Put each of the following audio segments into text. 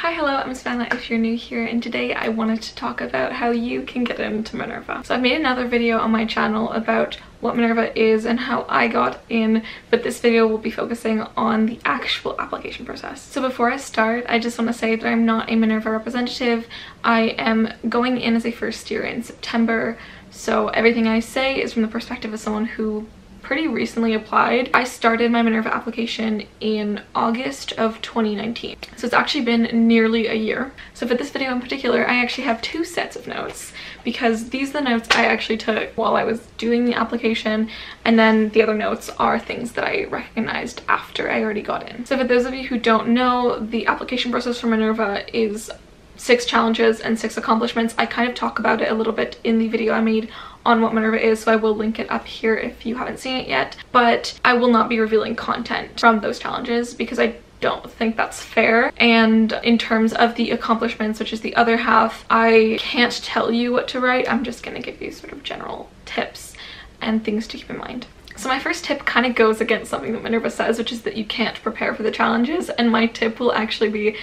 Hi, hello, I'm Savannah if you're new here, and today I wanted to talk about how you can get into Minerva. So I've made another video on my channel about what Minerva is and how I got in, but this video will be focusing on the actual application process. So before I start, I just want to say that I'm not a Minerva representative. I am going in as a first year in September, so everything I say is from the perspective of someone who pretty recently applied. I started my Minerva application in August of 2019, so it's actually been nearly a year. So for this video in particular, I actually have two sets of notes because these are the notes I actually took while I was doing the application, and then the other notes are things that I recognized after I already got in. So for those of you who don't know, the application process for Minerva is 6 challenges and 6 accomplishments. I kind of talk about it a little bit in the video I made on what Minerva is, so I will link it up here if you haven't seen it yet, but I will not be revealing content from those challenges because I don't think that's fair. And in terms of the accomplishments, which is the other half, I can't tell you what to write. I'm just going to give you sort of general tips and things to keep in mind. So my first tip kind of goes against something that Minerva says, which is that you can't prepare for the challenges, and my tip will actually be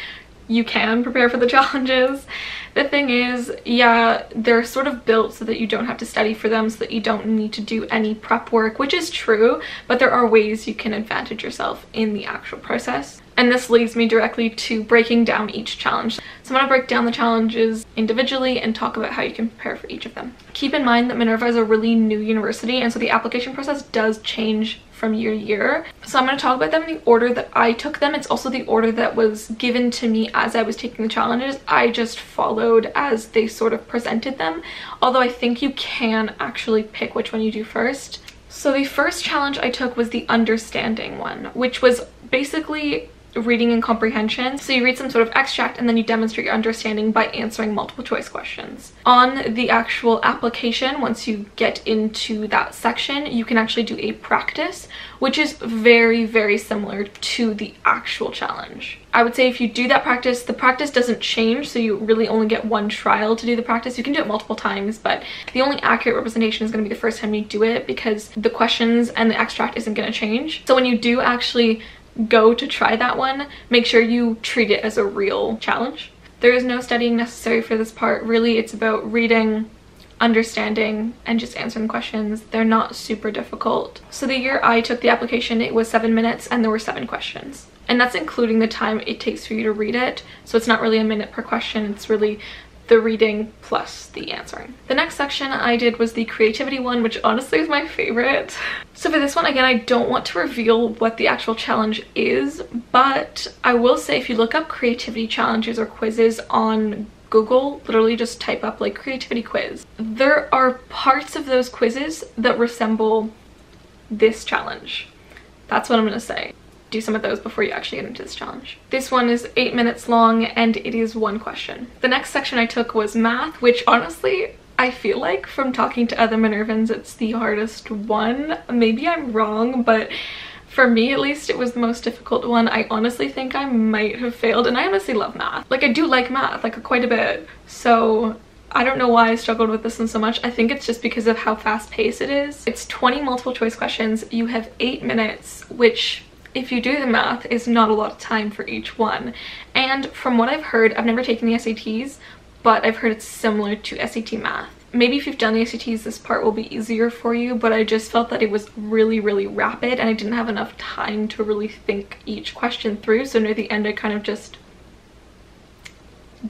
you can prepare for the challenges. The thing is, yeah, they're sort of built so that you don't have to study for them, so that you don't need to do any prep work, which is true, but there are ways you can advantage yourself in the actual process. And this leads me directly to breaking down each challenge. So I'm going to break down the challenges individually and talk about how you can prepare for each of them. Keep in mind that Minerva is a really new university, and so the application process does change from year to year. So I'm going to talk about them in the order that I took them. It's also the order that was given to me as I was taking the challenges. I just followed as they sort of presented them, although I think you can actually pick which one you do first. So the first challenge I took was the understanding one, which was basically reading and comprehension. So you read some sort of extract and then you demonstrate your understanding by answering multiple choice questions. On the actual application, once you get into that section, you can actually do a practice, which is very, very similar to the actual challenge. I would say if you do that practice, the practice doesn't change, so you really only get one trial to do the practice. You can do it multiple times, but the only accurate representation is going to be the first time you do it because the questions and the extract isn't going to change. So when you do actually go to try that one, make sure you treat it as a real challenge. There is no studying necessary for this part. Really, it's about reading, understanding, and just answering questions. They're not super difficult. So the year I took the application, it was 7 minutes and there were 7 questions. And that's including the time it takes for you to read it. So it's not really a minute per question, it's really the reading plus the answering. The next section I did was the creativity one, which honestly is my favorite. So for this one, again, I don't want to reveal what the actual challenge is, but I will say if you look up creativity challenges or quizzes on Google, literally just type up like creativity quiz, there are parts of those quizzes that resemble this challenge. That's what I'm gonna say. Do some of those before you actually get into this challenge. This one is 8 minutes long and it is 1 question. The next section I took was math, which honestly, I feel like from talking to other Minervans, it's the hardest one. Maybe I'm wrong, but for me at least, it was the most difficult one. I honestly think I might have failed, and I honestly love math. Like, I do like math, like quite a bit. So I don't know why I struggled with this one so much. I think it's just because of how fast-paced it is. It's 20 multiple choice questions. You have 8 minutes, which, if you do the math, is not a lot of time for each one. And from what I've heard, I've never taken the SATs, but I've heard it's similar to SAT math. Maybe if you've done the SATs, this part will be easier for you, but I just felt that it was really, really rapid and I didn't have enough time to really think each question through. So near the end, I kind of just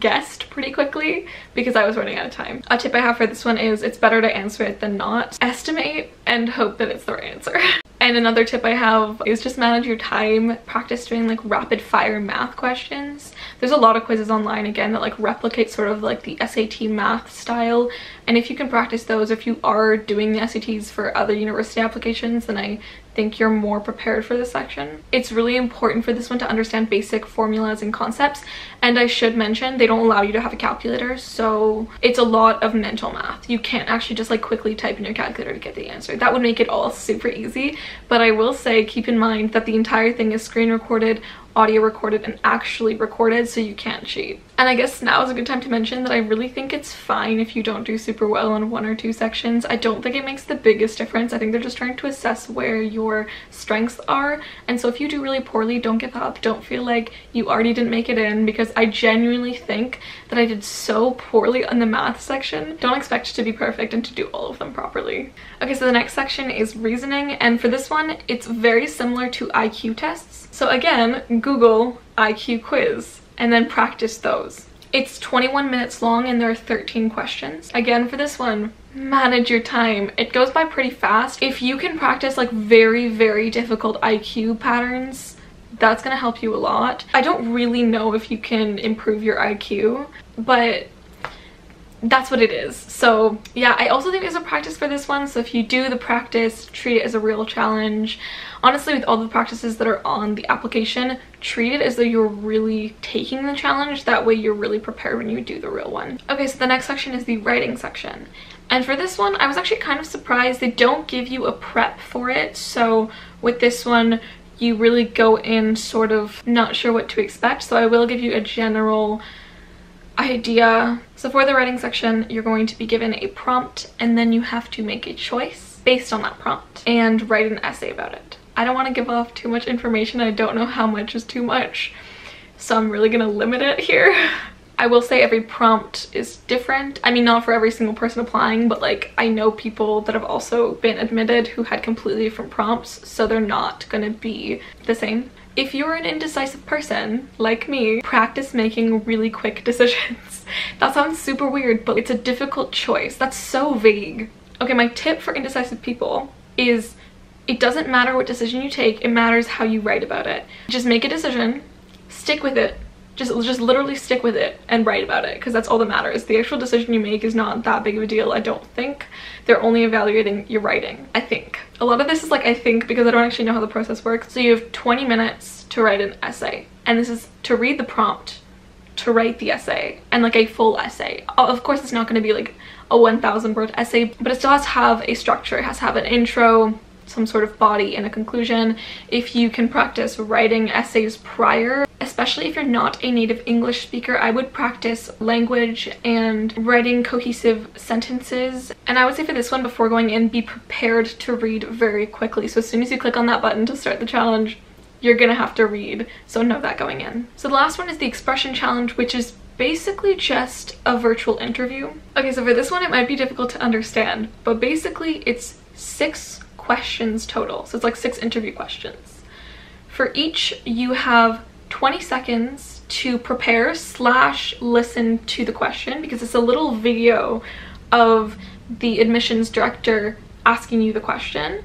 guessed pretty quickly because I was running out of time. A tip I have for this one is it's better to answer it than not. Estimate and hope that it's the right answer. And another tip I have is just manage your time. Practice doing like rapid fire math questions. There's a lot of quizzes online, again, that like replicate sort of like the SAT math style. And if you can practice those, if you are doing the SATs for other university applications, then I think you're more prepared for this section. It's really important for this one to understand basic formulas and concepts. And I should mention, they don't allow you to have a calculator, so it's a lot of mental math. You can't actually just like quickly type in your calculator to get the answer. That would make it all super easy. But I will say, keep in mind that the entire thing is screen recorded audio recorded and actually recorded, so you can't cheat. And I guess now is a good time to mention that I really think it's fine if you don't do super well on 1 or 2 sections. I don't think it makes the biggest difference. I think they're just trying to assess where your strengths are, and so if you do really poorly, don't give up. Don't feel like you already didn't make it in, because I genuinely think that I did so poorly on the math section. Don't expect to be perfect and to do all of them properly. Okay, so the next section is reasoning, and for this one it's very similar to IQ tests. So again, Google IQ quiz and then practice those. It's 21 minutes long and there are 13 questions. Again, for this one, manage your time. It goes by pretty fast. If you can practice like very, very difficult IQ patterns, that's gonna help you a lot. I don't really know if you can improve your IQ, but that's what it is. So yeah, I also think there's a practice for this one, so if you do the practice, treat it as a real challenge. Honestly, with all the practices that are on the application, treat it as though you're really taking the challenge. That way you're really prepared when you do the real one. Okay, so the next section is the writing section. And for this one, I was actually kind of surprised they don't give you a prep for it. So with this one, you really go in sort of not sure what to expect. So I will give you a general idea. So for the writing section, you're going to be given a prompt and then you have to make a choice based on that prompt and write an essay about it. I don't want to give off too much information. I don't know how much is too much, so I'm really gonna limit it here. I will say every prompt is different. I mean, not for every single person applying, but like I know people that have also been admitted who had completely different prompts, so they're not gonna be the same. If you're an indecisive person like me, practice making really quick decisions. That sounds super weird, but it's a difficult choice. That's so vague. Okay, my tip for indecisive people is it doesn't matter what decision you take, it matters how you write about it. Just make a decision, stick with it. Just literally stick with it and write about it, because that's all that matters. The actual decision you make is not that big of a deal, I don't think. They're only evaluating your writing, I think. A lot of this is like I think because I don't actually know how the process works. So you have 20 minutes to write an essay, and this is to read the prompt, to write the essay, and like a full essay. Of course it's not going to be like a 1,000 word essay, but it still has to have a structure. It has to have an intro, some sort of body, and a conclusion. If you can practice writing essays prior, especially if you're not a native English speaker, I would practice language and writing cohesive sentences. And I would say for this one, before going in, be prepared to read very quickly. So as soon as you click on that button to start the challenge, you're gonna have to read, so know that going in. So the last one is the expression challenge, which is basically just a virtual interview. Okay, so for this one it might be difficult to understand, but basically it's 6 questions total. So it's like 6 interview questions. For each, you have 20 seconds to prepare / listen to the question, because it's a little video of the admissions director asking you the question,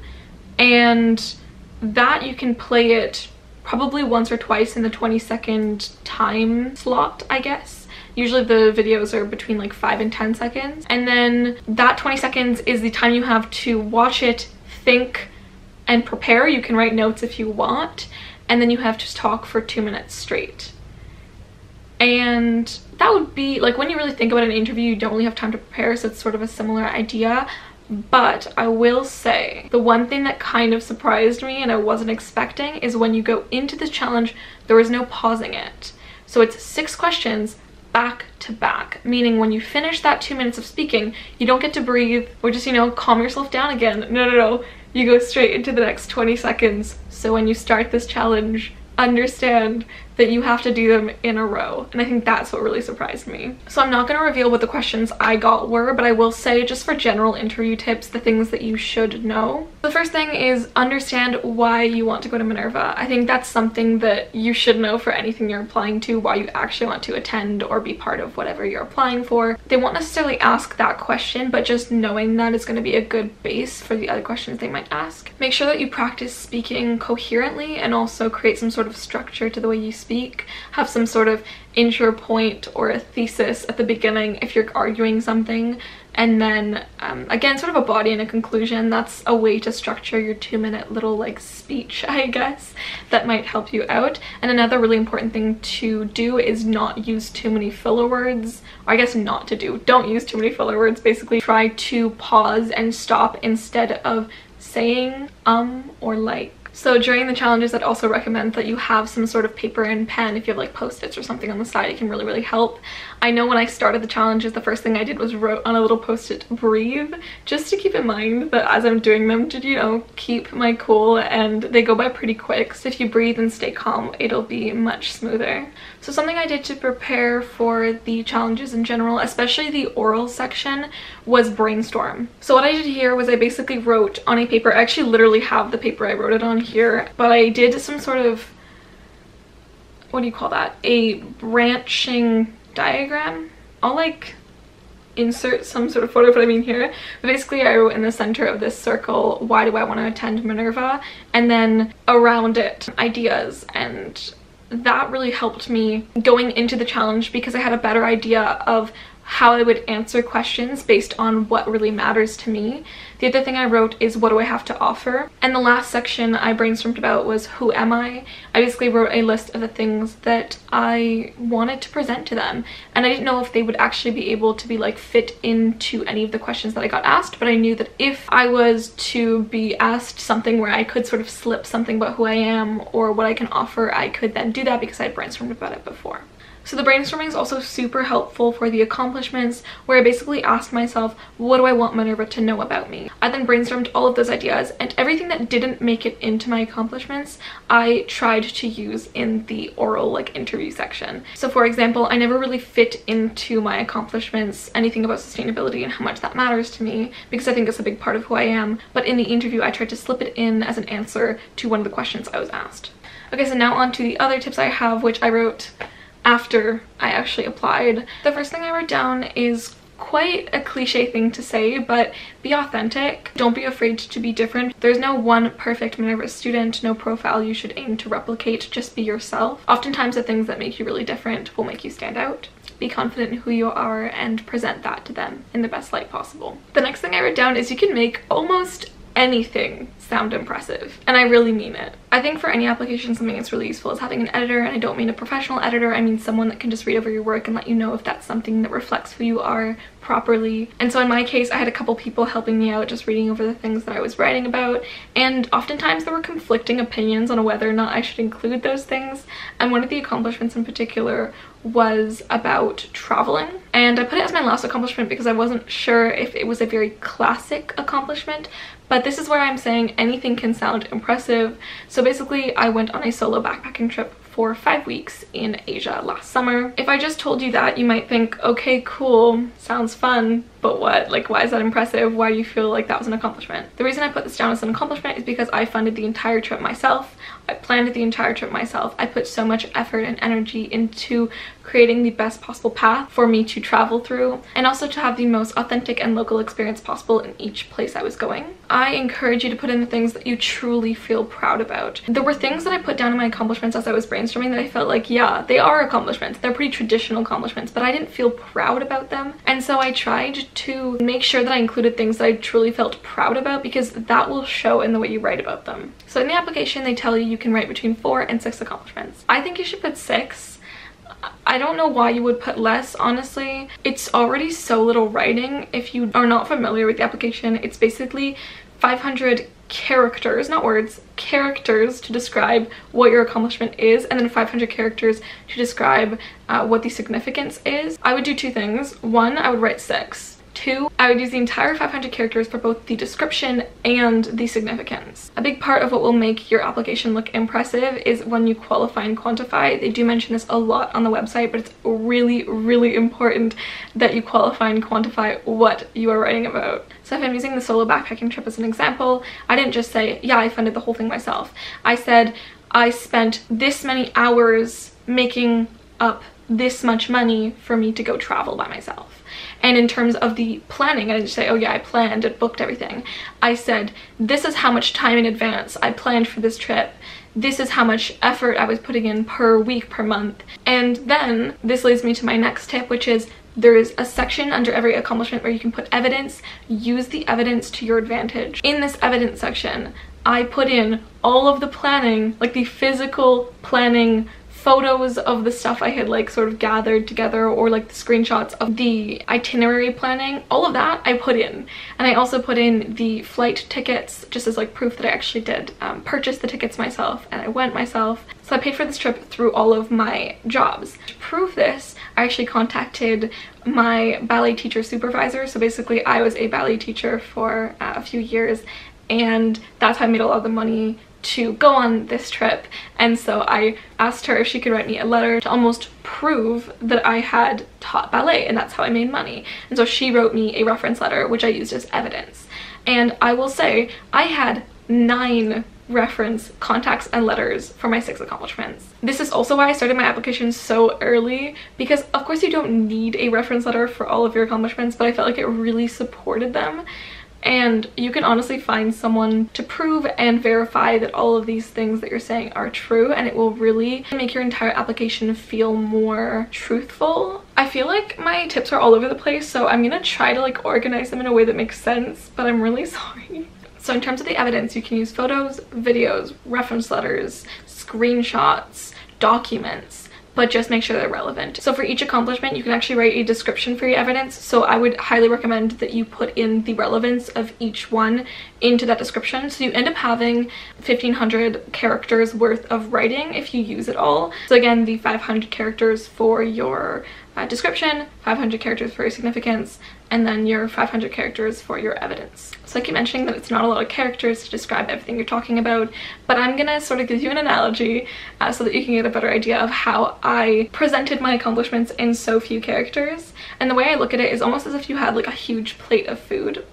and that you can play it probably once or twice in the 20-second time slot, I guess. Usually the videos are between like 5 and 10 seconds, and then that 20 seconds is the time you have to watch it, think, and prepare. You can write notes if you want, and then you have to talk for 2 minutes straight. And that would be like, when you really think about an interview, you don't really have time to prepare, so it's sort of a similar idea. But I will say the one thing that kind of surprised me and I wasn't expecting is when you go into this challenge, there was no pausing it. So it's 6 questions back to back, meaning when you finish that 2 minutes of speaking, you don't get to breathe or just, you know, calm yourself down again. No. You go straight into the next 20 seconds. So when you start this challenge, understand that you have to do them in a row, and I think that's what really surprised me. So I'm not going to reveal what the questions I got were, but I will say, just for general interview tips, the things that you should know. The first thing is understand why you want to go to Minerva. I think that's something that you should know for anything you're applying to, why you actually want to attend or be part of whatever you're applying for. They won't necessarily ask that question, but just knowing that is going to be a good base for the other questions they might ask. Make sure that you practice speaking coherently and also create some sort of structure to the way you speak. Have some sort of intro point or a thesis at the beginning if you're arguing something, and then again, sort of a body and a conclusion. That's a way to structure your 2-minute little like speech, I guess, that might help you out. And another really important thing to do is not use too many filler words, or I guess not to do, don't use too many filler words. Basically try to pause and stop instead of saying or like. So during the challenges, I'd also recommend that you have some sort of paper and pen. If you have like post-its or something on the side, it can really help. I know when I started the challenges, the first thing I did was wrote on a little post-it, breathe, just to keep in mind that as I'm doing them, to, you know, keep my cool, and they go by pretty quick. So if you breathe and stay calm, it'll be much smoother. So something I did to prepare for the challenges in general, especially the oral section, was brainstorm. So what I did here was I basically wrote on a paper. I actually literally have the paper I wrote it on here, but I did some sort of, what do you call that? A branching diagram. I'll like insert some sort of photo of what I mean here. But basically I wrote in the center of this circle, why do I want to attend Minerva? And then around it, ideas, and that really helped me going into the challenge because I had a better idea of how I would answer questions based on what really matters to me. The other thing I wrote is what do I have to offer? And the last section I brainstormed about was who am I? I basically wrote a list of the things that I wanted to present to them, and I didn't know if they would actually be able to be like fit into any of the questions that I got asked, but I knew that if I was to be asked something where I could sort of slip something about who I am or what I can offer, I could then do that because I had brainstormed about it before. So the brainstorming is also super helpful for the accomplishments, where I basically asked myself, what do I want Minerva to know about me? I then brainstormed all of those ideas, and everything that didn't make it into my accomplishments, I tried to use in the oral like interview section. So for example, I never really fit into my accomplishments anything about sustainability and how much that matters to me, because I think it's a big part of who I am. But in the interview, I tried to slip it in as an answer to one of the questions I was asked. Okay, so now on to the other tips I have, which I wrote after I actually applied. The first thing I wrote down is quite a cliche thing to say, but be authentic. Don't be afraid to be different. There's no one perfect Minerva student, no profile you should aim to replicate. Just be yourself. Oftentimes the things that make you really different will make you stand out. Be confident in who you are and present that to them in the best light possible. The next thing I wrote down is you can make almost anything sound impressive, and I really mean it. I think for any application, something that's really useful is having an editor, and I don't mean a professional editor, I mean someone that can just read over your work and let you know if that's something that reflects who you are properly. And so in my case, I had a couple people helping me out, just reading over the things that I was writing about, and oftentimes there were conflicting opinions on whether or not I should include those things. And one of the accomplishments in particular was about traveling, and I put it as my last accomplishment because I wasn't sure if it was a very classic accomplishment, but this is where I'm saying anything can sound impressive. So basically I went on a solo backpacking trip for 5 weeks in Asia last summer. If I just told you that, you might think, okay, cool, sounds fun, but what? Like, why is that impressive? Why do you feel like that was an accomplishment? The reason I put this down as an accomplishment is because I funded the entire trip myself. I planned the entire trip myself. I put so much effort and energy into creating the best possible path for me to travel through, and also to have the most authentic and local experience possible in each place I was going. I encourage you to put in the things that you truly feel proud about. There were things that I put down in my accomplishments as I was brainstorming that I felt like, yeah, they are accomplishments. They're pretty traditional accomplishments, but I didn't feel proud about them. And so I tried to make sure that I included things that I truly felt proud about, because that will show in the way you write about them. So in the application, they tell you can write between 4 and 6 accomplishments. I think you should put 6. I don't know why you would put less, honestly. It's already so little writing. If you are not familiar with the application, it's basically 500 characters, not words, characters to describe what your accomplishment is, and then 500 characters to describe what the significance is. I would do 2 things. 1, I would write 6. 2, I would use the entire 500 characters for both the description and the significance. A big part of what will make your application look impressive is when you qualify and quantify. They do mention this a lot on the website, but it's really, really important that you qualify and quantify what you are writing about. So if I'm using the solo backpacking trip as an example, I didn't just say, yeah, I funded the whole thing myself. I said, I spent this many hours making up this much money for me to go travel by myself. And in terms of the planning, I didn't say, oh yeah, I planned and booked everything. I said, this is how much time in advance I planned for this trip. This is how much effort I was putting in per week, per month. And then this leads me to my next tip, which is there is a section under every accomplishment where you can put evidence. Use the evidence to your advantage. In this evidence section, I put in all of the planning, like the physical planning photos of the stuff I had like sort of gathered together, or like the screenshots of the itinerary planning, all of that I put in. And I also put in the flight tickets just as like proof that I actually did purchase the tickets myself and I went myself. So I paid for this trip through all of my jobs. To prove this, I actually contacted my ballet teacher supervisor. So basically I was a ballet teacher for a few years, and that's how I made a lot of the money to go on this trip. And so I asked her if she could write me a letter to almost prove that I had taught ballet, and that's how I made money. And so she wrote me a reference letter, which I used as evidence. And I will say I had 9 reference contacts and letters for my 6 accomplishments. This is also why I started my application so early, because of course you don't need a reference letter for all of your accomplishments, but I felt like it really supported them. And you can honestly find someone to prove and verify that all of these things that you're saying are true, and it will really make your entire application feel more truthful. I feel like my tips are all over the place, so I'm gonna try to like organize them in a way that makes sense, but I'm really sorry. So in terms of the evidence, you can use photos, videos, reference letters, screenshots, documents, but just make sure they're relevant. So for each accomplishment, you can actually write a description for your evidence. So I would highly recommend that you put in the relevance of each one into that description. So you end up having 1,500 characters worth of writing if you use it all. So again, the 500 characters for your description, 500 characters for your significance, and then your 500 characters for your evidence. So I keep mentioning that it's not a lot of characters to describe everything you're talking about, but I'm gonna sort of give you an analogy so that you can get a better idea of how I presented my accomplishments in so few characters. And the way I look at it is almost as if you had like a huge plate of food,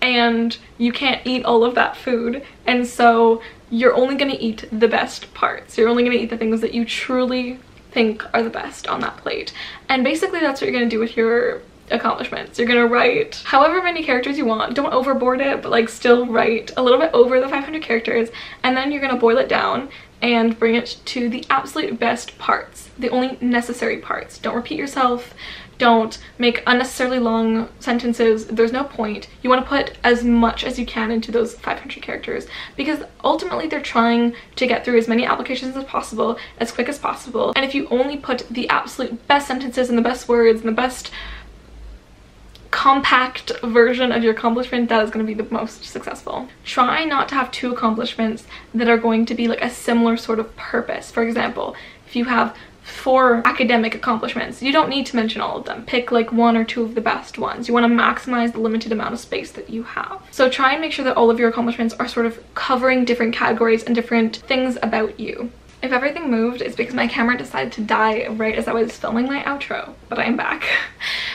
and you can't eat all of that food, and so you're only gonna eat the best parts. You're only gonna eat the things that you truly think are the best on that plate. And basically that's what you're gonna do with your accomplishments. You're gonna write however many characters you want. Don't overboard it, but like still write a little bit over the 500 characters, and then you're gonna boil it down and bring it to the absolute best parts, the only necessary parts. Don't repeat yourself. Don't make unnecessarily long sentences. There's no point. You want to put as much as you can into those 500 characters, because ultimately they're trying to get through as many applications as possible, as quick as possible. And if you only put the absolute best sentences and the best words and the best compact version of your accomplishment, that is going to be the most successful. Try not to have 2 accomplishments that are going to be like a similar sort of purpose. For example, if you have 4 academic accomplishments, you don't need to mention all of them. Pick like 1 or 2 of the best ones. You want to maximize the limited amount of space that you have. So try and make sure that all of your accomplishments are sort of covering different categories and different things about you. If everything moved, it's because my camera decided to die right as I was filming my outro, but I am back.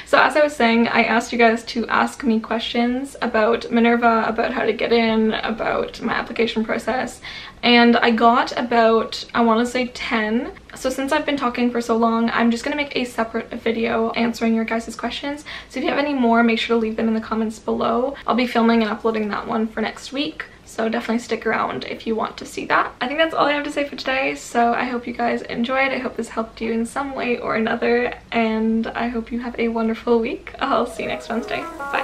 So as I was saying, I asked you guys to ask me questions about Minerva, about how to get in, about my application process, and I got about, I want to say 10. So since I've been talking for so long, I'm just going to make a separate video answering your guys' questions. So if you have any more, make sure to leave them in the comments below. I'll be filming and uploading that one for next week, so definitely stick around if you want to see that. I think that's all I have to say for today, so I hope you guys enjoyed. I hope this helped you in some way or another, and I hope you have a wonderful week. I'll see you next Wednesday. Bye.